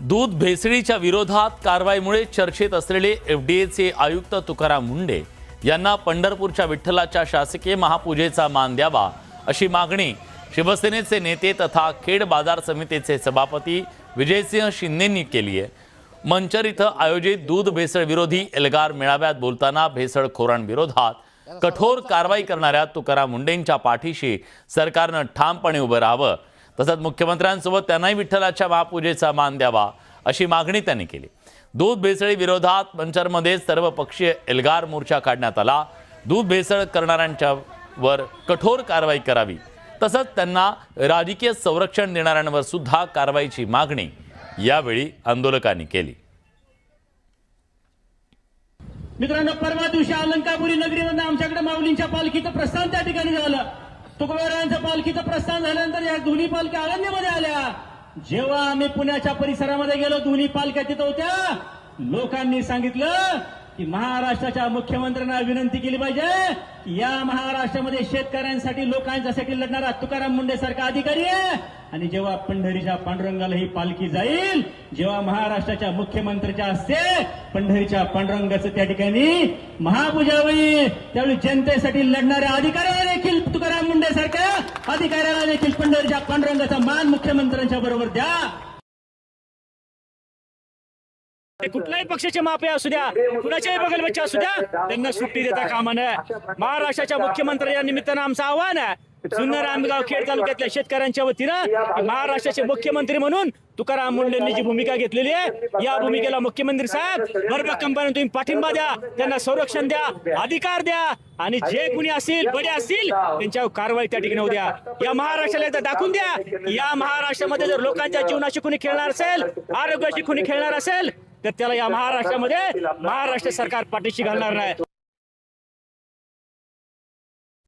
दूध भेसळीच्या विरोधात कारवाईमुळे चर्चेत असलेले एफडीएचे आयुक्त तुकाराम मुंढे यांना पंढरपूरच्या विठ्ठलाच्या शासकीय महापूजेचा मान द्यावा अशी मागणी शिवसेनेचे नेते तथा खेड बाजार समितीचे सभापती विजयसिंह शिंदेंनी केली आहे। मंचर इथं आयोजित दूध भेसळ विरोधी एल्गार मेळाव्यात बोलताना भेसळखोरांविरोधात कठोर कारवाई करणाऱ्या तुकाराम मुंढेंच्या पाठीशी सरकारनं ठामपणे उभं राहावं, तसंच मुख्यमंत्र्यांसोबत त्यांनाही विठ्ठलाच्या महापूजेचा मान द्यावा अशी मागणी त्यांनी केली। दूध भेसळी विरोधात मंचरमध्ये सर्वपक्षीय एल्गार मोर्चा काढण्यात आला। दूध भेसळ करणाऱ्यांच्यावर कठोर कारवाई करावी, तसंच त्यांना राजकीय संरक्षण देणाऱ्यांवर सुद्धा कारवाईची मागणी यावेळी आंदोलकांनी केली। मित्रांनो, परवा दिवशी अलंकापुरी नगरीमध्ये आमच्याकडे माऊलींच्या पालखीचं प्रस्थान त्या ठिकाणी झालं। तुकोबारायांचं पालखीचं प्रस्थान झाल्यानंतर या दोन्ही पालख्या आळंदीमध्ये आल्या। जेव्हा आम्ही पुण्याच्या परिसरामध्ये गेलो, दोन्ही पालख्या तिथं होत्या। लोकांनी सांगितलं की महाराष्ट्राच्या मुख्यमंत्र्यांना विनंती केली पाहिजे की या महाराष्ट्रामध्ये शेतकऱ्यांसाठी लोकांच्यासाठी लढणारा तुकाराम मुंढे सारखा अधिकारी आहे। आणि जेव्हा पंढरीच्या पांडुरंगाला ही पालखी जाईल, जेव्हा महाराष्ट्राच्या मुख्यमंत्र्याच्या हस्ते पंढरीच्या पांडुरंगाचं त्या ठिकाणी महापूजा होईल, त्यावेळी जनतेसाठी लढणाऱ्या अधिकाऱ्याला देखील तुकाराम मुंढे सारख्या अधिकाऱ्याला देखील पंढरीच्या पांडुरंगाचा मान मुख्यमंत्र्यांच्या बरोबर द्या। कुठल्याही पक्षाचे मापे असू द्या, कुणाच्याही बगल बच्चा असू द्या, त्यांना सुट्टी देता कामा नये। महाराष्ट्राच्या मुख्यमंत्र्यांच्या निमित्तानं आमचं आव्हान आहे, जुन्नर आंबेगाव खेड तालुक्यातल्या शेतकऱ्यांच्या वतीनं महाराष्ट्राचे मुख्यमंत्री म्हणून तुकाराम मुंढेंनी जी भूमिका घेतलेली आहे, या भूमिकेला मुख्यमंत्री साहेब भरभक्कमपणे तुम्ही पाठिंबा द्या, त्यांना संरक्षण द्या, अधिकार द्या, आणि जे कुणी असतील बडे असतील त्यांच्यावर कारवाई त्या ठिकाणी होऊ द्या। या महाराष्ट्राला दाखवून द्या की या महाराष्ट्रामध्ये जर लोकांच्या जीवनाशी कुणी खेळणार असेल, आरोग्याशी कुणी खेळणार असेल, तर त्याला या महाराष्ट्रामध्ये महाराष्ट्र सरकार पाठीशी घालणार नाही।